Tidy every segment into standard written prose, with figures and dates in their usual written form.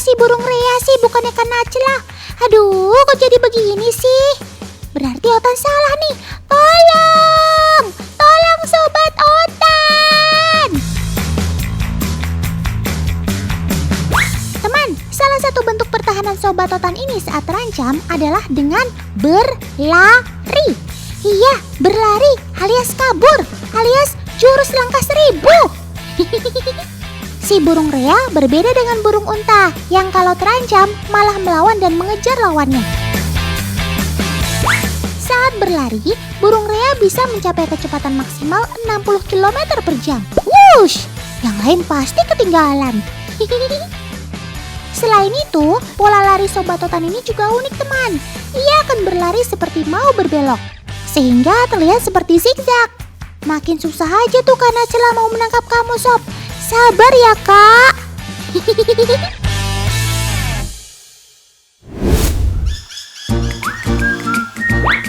si burung Rea sih, bukannya Kanacela? Aduh, kok jadi begini sih? Berarti Otan salah nih. Tolong! Tolong Sobat Otan! Teman, salah satu bentuk pertahanan Sobat Otan ini saat terancam adalah dengan berlari. Iya, berlari alias kabur, alias jurus langkah 1000. Si burung Rea berbeda dengan burung unta yang kalau terancam malah melawan dan mengejar lawannya. Saat berlari, burung Rea bisa mencapai kecepatan maksimal 60 km per jam. Wush! Yang lain pasti ketinggalan. Selain itu, pola lari Sobat Otan ini juga unik teman. Ia akan berlari seperti mau berbelok, sehingga terlihat seperti zigzag. Makin susah aja tuh Kanacela mau menangkap kamu Sob. Sabar ya kak.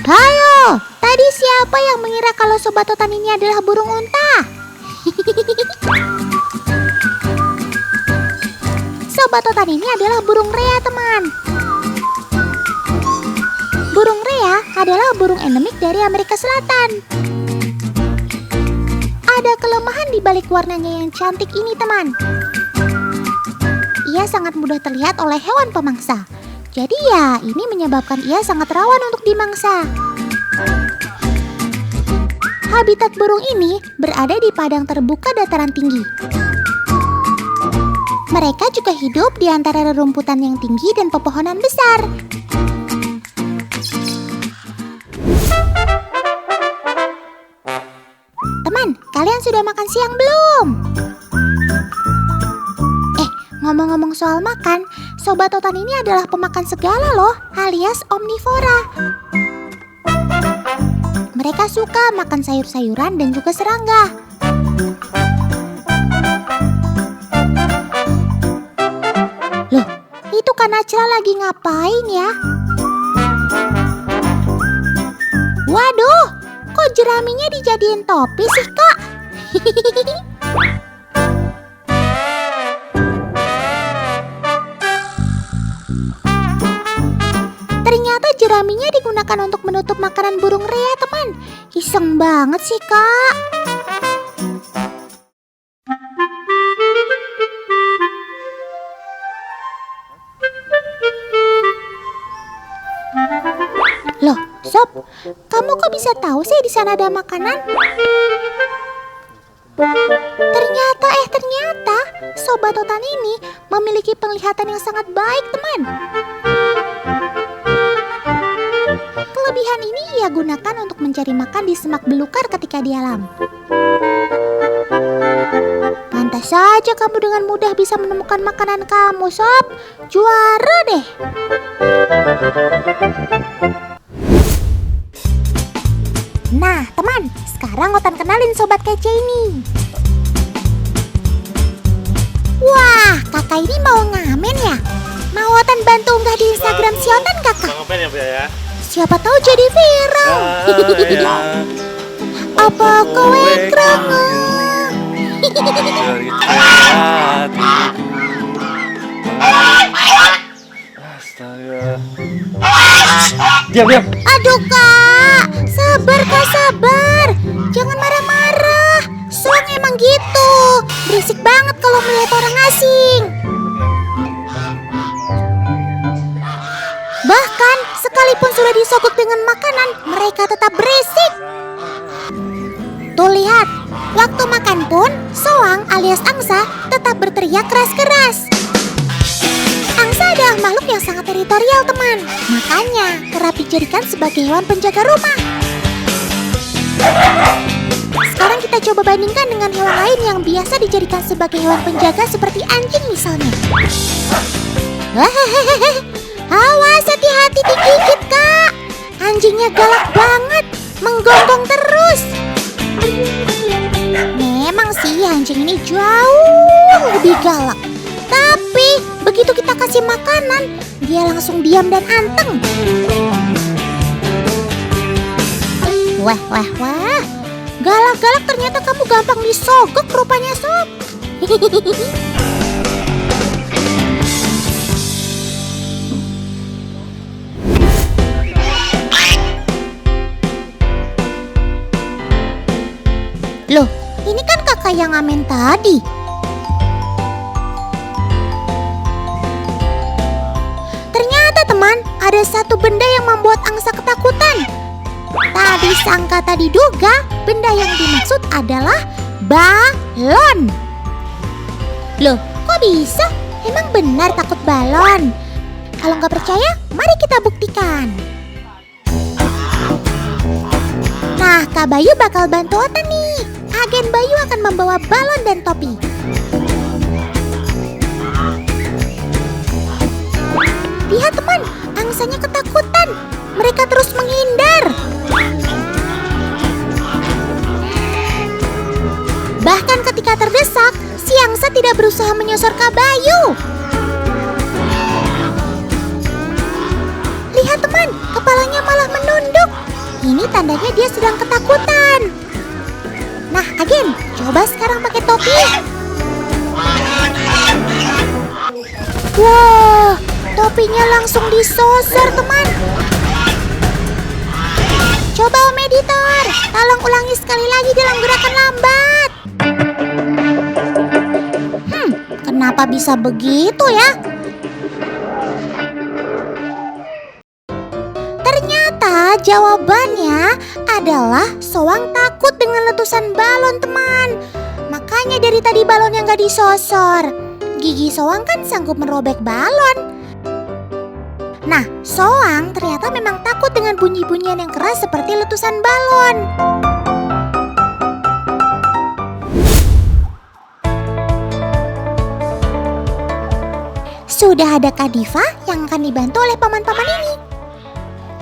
Hayo, tadi siapa yang mengira kalau Sobat Otan ini adalah burung unta? Sobat Otan ini adalah burung Rea teman. Burung Rea adalah burung endemik dari Amerika Selatan. Ada kelemahan di balik warnanya yang cantik ini teman. Ia sangat mudah terlihat oleh hewan pemangsa. Jadi ya ini menyebabkan ia sangat rawan untuk dimangsa. Habitat burung ini berada di padang terbuka dataran tinggi. Mereka juga hidup di antara rerumputan yang tinggi dan pepohonan besar. Teman, kalian sudah makan siang belum? Ngomong-ngomong soal makan, Sobat Otan ini adalah pemakan segala loh, alias omnivora. Mereka suka makan sayur-sayuran dan juga serangga. Loh, itu Kanacela lagi ngapain ya? Waduh, kok jeraminya dijadiin topi sih kak? Ternyata jeraminya digunakan untuk menutup makanan burung Rea teman. Iseng banget sih kak. Loh, Sob, kamu kok bisa tahu sih di sana ada makanan? Ternyata Sobat Otan ini memiliki penglihatan yang sangat baik teman. Kelebihan ini ia gunakan untuk mencari makan di semak belukar ketika di alam. Pantas saja kamu dengan mudah bisa menemukan makanan kamu, Sob. Juara deh. Nah, teman, sekarang Otan kenalin sobat kece ini. Wah, kakak ini mau ngamen ya? Mau Otan bantu unggah di Instagram si Otan kakak? Ngapain ya, Bu ya? Siapa tahu jadi viral. Ya. Apa kowe krungu? Astaga. Diam. Aduh kak, sabar kak, sabar. Jangan marah-marah. Soang emang gitu. Berisik banget kalau melihat orang asing. Bahkan sekalipun sudah disogok dengan makanan, mereka tetap berisik. Tuh lihat, waktu makan pun Soang alias angsa tetap berteriak keras-keras. Angsa adalah makhluk yang sangat teritorial teman. Makanya kerap dijadikan sebagai hewan penjaga rumah. Sekarang kita coba bandingkan dengan hewan lain yang biasa dijadikan sebagai hewan penjaga seperti anjing misalnya. Hehehe. Awas, hati-hati digigit kak. Anjingnya galak banget, menggonggong terus. Memang sih anjing ini jauh lebih galak. Tapi begitu kita kasih makanan, dia langsung diam dan anteng. Wah. Galak-galak ternyata kamu gampang disogok rupanya Sob. Loh, ini kan kakak yang ngamen tadi. Ternyata teman, ada satu benda yang membuat angsa ketakutan. Tak disangka tak diduga, benda yang dimaksud adalah balon. Loh, kok bisa? Emang benar takut balon? Kalau nggak percaya, mari kita buktikan. Nah, Kak Bayu bakal bantu Otan nih. Agen Bayu akan membawa balon dan topi. Lihat teman, angsanya ketakutan. Mereka terus menghindar. Bahkan ketika terdesak, si angsa tidak berusaha menyosor Kak Bayu. Lihat teman, kepalanya malah menunduk. Ini tandanya dia sedang ketakutan. Nah, agen, coba sekarang pakai topi. Wah, topinya langsung disosor, teman. Coba Om Editor, tolong ulangi sekali lagi dalam gerakan lambat. Kenapa bisa begitu ya? Ternyata jawabannya adalah soang takut dengan letusan balon, teman. Makanya dari tadi balonnya nggak disosor. Gigi soang kan sanggup merobek balon. Nah, soang ternyata memang takut dengan bunyi-bunyian yang keras seperti letusan balon. Sudah ada Kak Diva yang akan dibantu oleh paman-paman ini.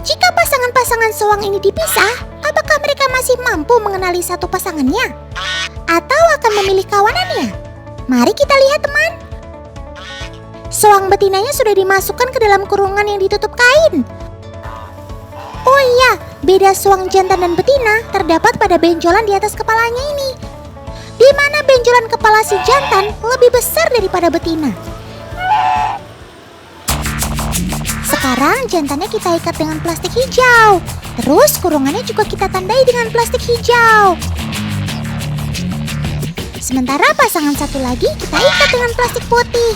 Jika pasangan-pasangan soang ini dipisah, apakah mereka masih mampu mengenali satu pasangannya? Atau akan memilih kawanannya? Mari kita lihat, teman. Soang betinanya sudah dimasukkan ke dalam kurungan yang ditutup kain. Oh iya, beda soang jantan dan betina terdapat pada benjolan di atas kepalanya ini. Di mana benjolan kepala si jantan lebih besar daripada betina. Sekarang jantannya kita ikat dengan plastik hijau. Terus kurungannya juga kita tandai dengan plastik hijau. Sementara pasangan satu lagi kita ikat dengan plastik putih.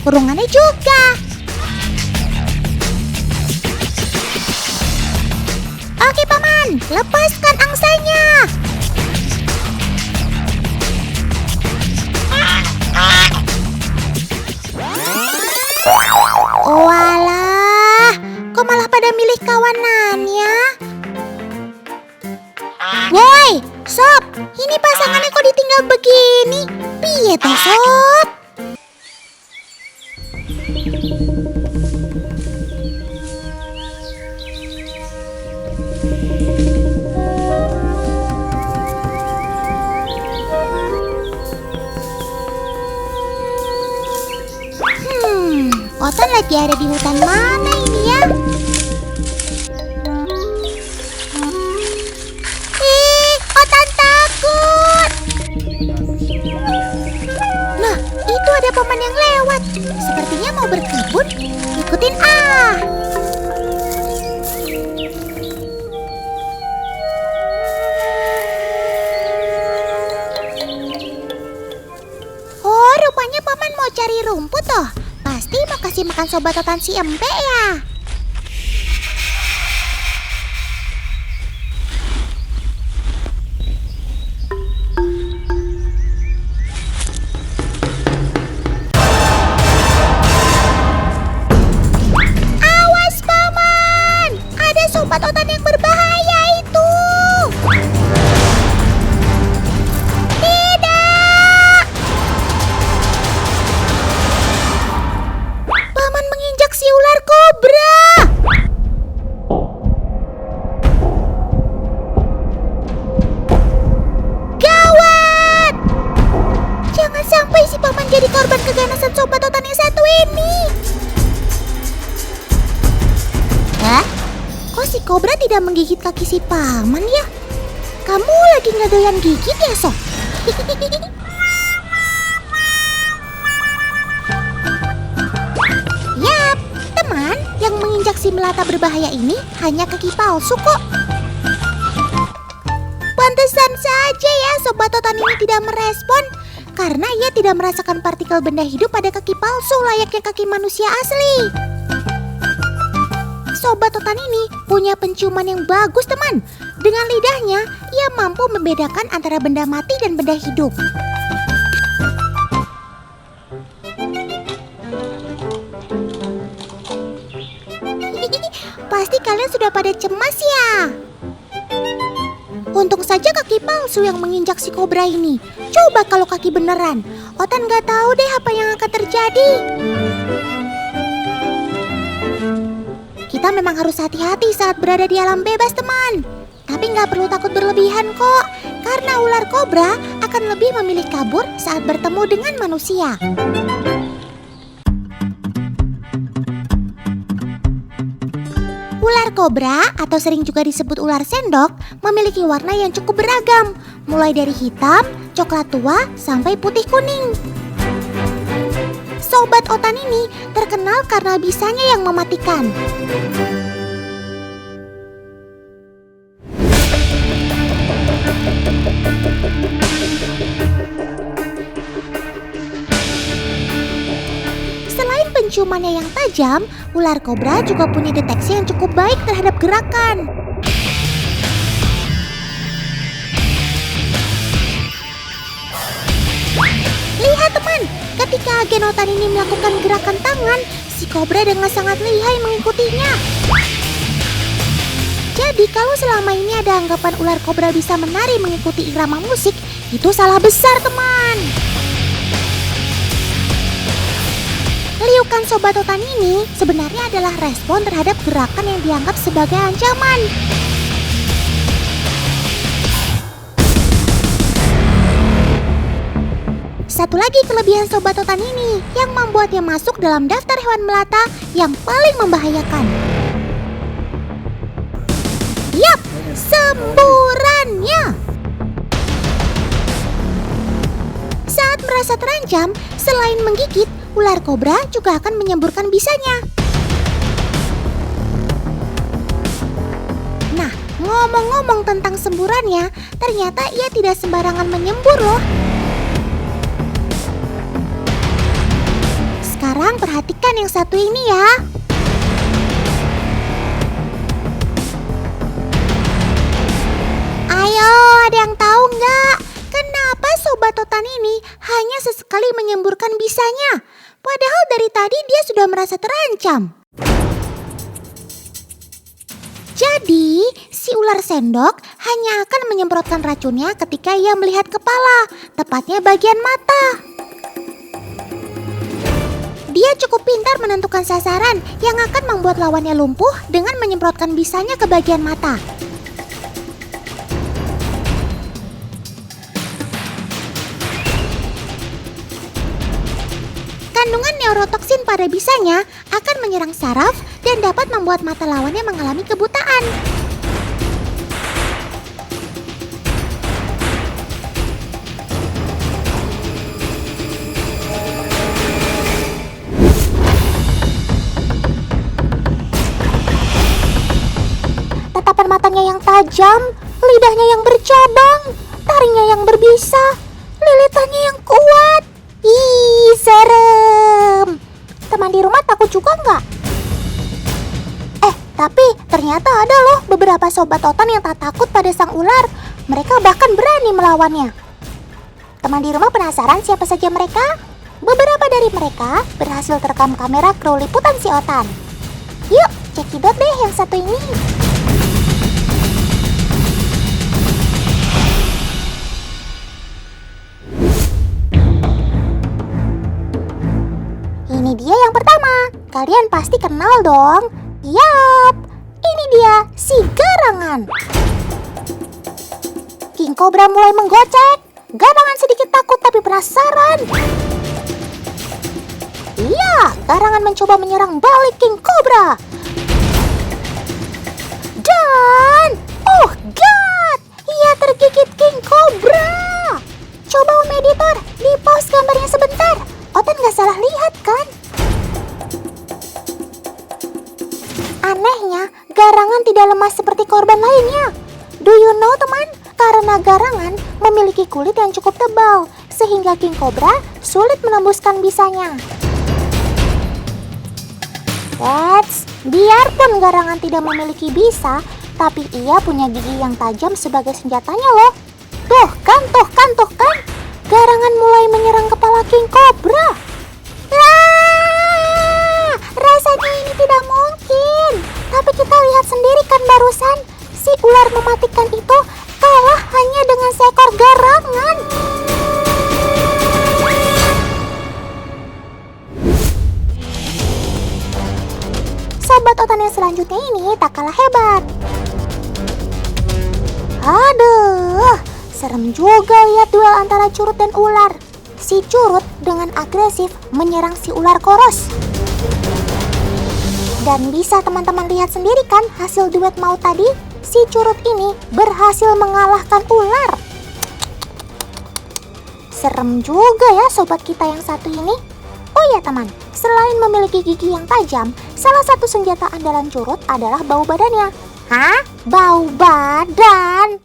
Kurungannya juga. Oke paman, lepaskan angsanya. Walah, kok malah pada milih kawanannya? Woi, Sob, ini pasangannya kok ditinggal begini? Piye toh, Sob? Otan lagi ada di hutan mana ini ya? Otan takut. Nah, itu ada paman yang lewat. Sepertinya mau berkebun. Ikutin ah. Oh, rupanya paman mau cari rumput toh. Pasti mau kasih makan sobat Otan si Empe ya. Awas paman, ada sobat Otan yang berbahaya itu. Si ular kobra. Gawat! Jangan sampai si paman jadi korban keganasan sobat Otan yang satu ini. Hah? Kok si kobra tidak menggigit kaki si paman ya? Kamu lagi nggak doyan gigit ya, Sob? Yang menginjak si melata berbahaya ini hanya kaki palsu kok. Pantesan saja ya Sobat Otan ini tidak merespon, karena ia tidak merasakan partikel benda hidup pada kaki palsu layaknya kaki manusia asli. Sobat Otan ini punya penciuman yang bagus teman. Dengan lidahnya, ia mampu membedakan antara benda mati dan benda hidup. Pasti kalian sudah pada cemas ya. Untung saja kaki palsu yang menginjak si kobra ini. Coba kalau kaki beneran, Otan gak tahu deh apa yang akan terjadi. Kita memang harus hati-hati saat berada di alam bebas teman. Tapi gak perlu takut berlebihan kok, karena ular kobra akan lebih memilih kabur saat bertemu dengan manusia. Ular kobra atau sering juga disebut ular sendok memiliki warna yang cukup beragam, mulai dari hitam, coklat tua, sampai putih kuning. Sobat Otan ini terkenal karena bisanya yang mematikan. Selain penciumannya yang tajam, ular kobra juga punya deteksi yang cukup baik terhadap gerakan. Lihat teman, ketika agen Otan ini melakukan gerakan tangan, si kobra dengan sangat lihai mengikutinya. Jadi kalau selama ini ada anggapan ular kobra bisa menari mengikuti irama musik, itu salah besar teman. Liukan Sobat Otan ini sebenarnya adalah respon terhadap gerakan yang dianggap sebagai ancaman. Satu lagi kelebihan Sobat Otan ini yang membuatnya masuk dalam daftar hewan melata yang paling membahayakan. Yap, semburannya. Saat merasa terancam, selain menggigit, ular kobra juga akan menyemburkan bisanya. Nah, ngomong-ngomong tentang semburannya, ternyata ia tidak sembarangan menyembur loh. Sekarang perhatikan yang satu ini ya. Ayo, ada yang tahu nggak? Kenapa Sobat Otan ini hanya sesekali menyemburkan bisanya? Padahal dari tadi dia sudah merasa terancam. Jadi, si ular sendok hanya akan menyemprotkan racunnya ketika ia melihat kepala, tepatnya bagian mata. Dia cukup pintar menentukan sasaran yang akan membuat lawannya lumpuh dengan menyemprotkan bisanya ke bagian mata. Kandungan neurotoksin pada bisanya akan menyerang saraf dan dapat membuat mata lawannya mengalami kebutaan. Tatapan matanya yang tajam, lidahnya yang bercabang, taringnya yang berbisa, lilitannya yang kuat. Ih, serem. Teman di rumah takut juga nggak? Tapi ternyata ada loh beberapa Sobat Otan yang tak takut pada sang ular. Mereka bahkan berani melawannya. Teman di rumah penasaran siapa saja mereka? Beberapa dari mereka berhasil terekam kamera kru liputan si Otan. Yuk, cekidot deh yang satu ini. Ini dia yang pertama. Kalian pasti kenal dong. Yap, ini dia si garangan. King Cobra mulai menggocek. Garangan sedikit takut tapi penasaran. Iya, garangan mencoba menyerang balik King Cobra. Dan, oh God, ia tergigit King Cobra. Coba Om Editor, di-pause gambarnya sebentar. Otan gak salah lihat kan? Anehnya, garangan tidak lemah seperti korban lainnya. Do you know teman, Karena garangan memiliki kulit yang cukup tebal, sehingga king cobra sulit menembuskan bisanya. Biarpun garangan tidak memiliki bisa, tapi ia punya gigi yang tajam sebagai senjatanya loh. Tuh kan. Garangan mulai menyerang kepala king cobra. Rasanya ini tidak mungkin. Tapi kita lihat sendiri kan barusan, si ular mematikan itu kalah hanya dengan seekor garangan. Sobat Otan yang selanjutnya ini tak kalah hebat. Aduh, serem juga lihat duel antara curut dan ular. Si curut dengan agresif menyerang si ular koros. Dan bisa teman-teman lihat sendiri kan hasil duet maut tadi? Si curut ini berhasil mengalahkan ular. Serem juga ya sobat kita yang satu ini. Oh ya teman, selain memiliki gigi yang tajam, salah satu senjata andalan curut adalah bau badannya. Hah? Bau badan?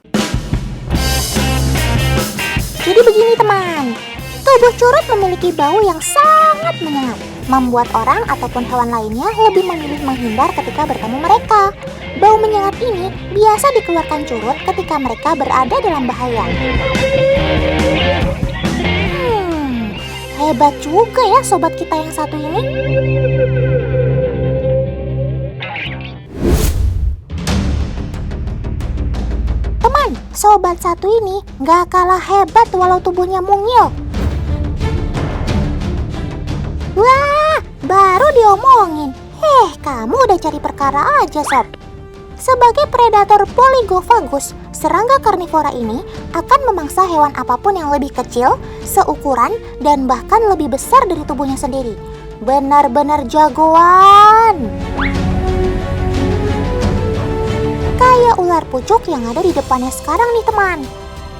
Jadi begini teman, tubuh curut memiliki bau yang sangat menyengat, membuat orang ataupun hewan lainnya lebih memilih menghindar ketika bertemu mereka. Bau menyengat ini biasa dikeluarkan curut ketika mereka berada dalam bahaya. Hebat juga ya sobat kita yang satu ini. Teman, sobat satu ini gak kalah hebat walau tubuhnya mungil. Wah, baru diomongin. Kamu udah cari perkara aja sob. Sebagai predator polygofagus, serangga karnivora ini akan memangsa hewan apapun yang lebih kecil, seukuran, dan bahkan lebih besar dari tubuhnya sendiri. Benar-benar jagoan. Kayak ular pucuk yang ada di depannya sekarang nih teman.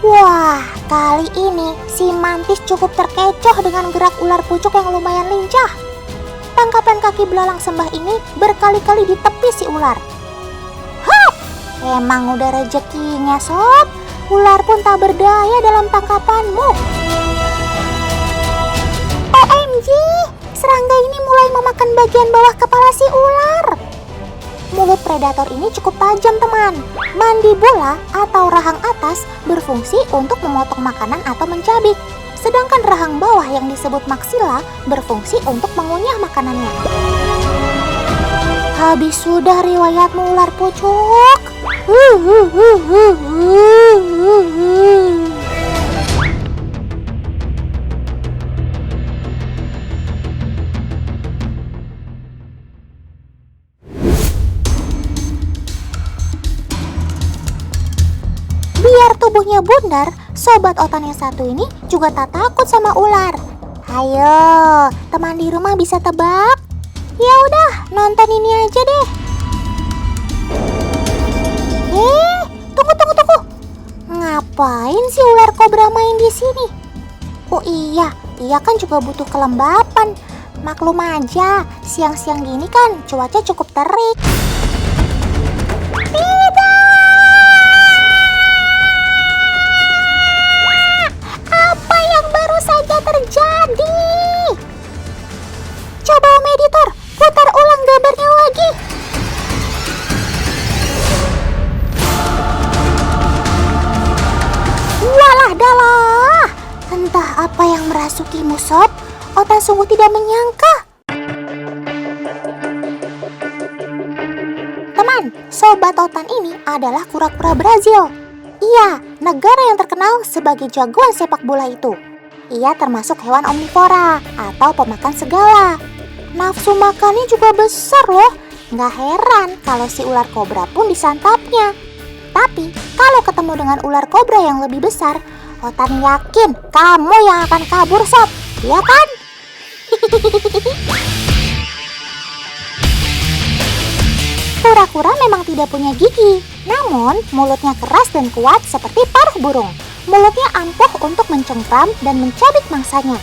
Wah, kali ini si mantis cukup terkecoh dengan gerak ular pucuk yang lumayan lincah. Tangkapan kaki belalang sembah ini berkali-kali ditepis si ular. Emang udah rezekinya sob, ular pun tak berdaya dalam tangkapanmu. OMG, serangga ini mulai memakan bagian bawah kepala si ular. Mulut predator ini cukup tajam teman. Mandibula atau rahang atas berfungsi untuk memotong makanan atau mencabik. Sedangkan rahang bawah yang disebut maksila berfungsi untuk mengunyah makanannya. Habis sudah riwayatmu ular pucuk. Biar tubuhnya bundar, sobat Otan yang satu ini juga tak takut sama ular. Ayo, teman di rumah bisa tebak? Ya udah, nonton ini aja deh. Tunggu. Ngapain sih ular kobra main di sini? Oh iya, dia kan juga butuh kelembapan. Maklum aja, siang-siang gini kan cuaca cukup terik. Apa yang baru saja terjadi? Coba Om Editor, putar ulang gambarnya lagi. Walah dalah, entah apa yang merasukimu sob. Otan sungguh tidak menyangka. Teman, sobat Otan ini adalah kura-kura Brazil. Iya, negara yang terkenal sebagai jagoan sepak bola itu. Ia termasuk hewan omnivora atau pemakan segala. Nafsu makannya juga besar loh. Nggak heran kalau si ular kobra pun disantapnya. Tapi kalau ketemu dengan ular kobra yang lebih besar, Otan yakin kamu yang akan kabur sob, iya kan? Kura-kura memang tidak punya gigi, namun mulutnya keras dan kuat seperti paruh burung. Mulutnya ampuh untuk mencengkram dan mencabik mangsanya.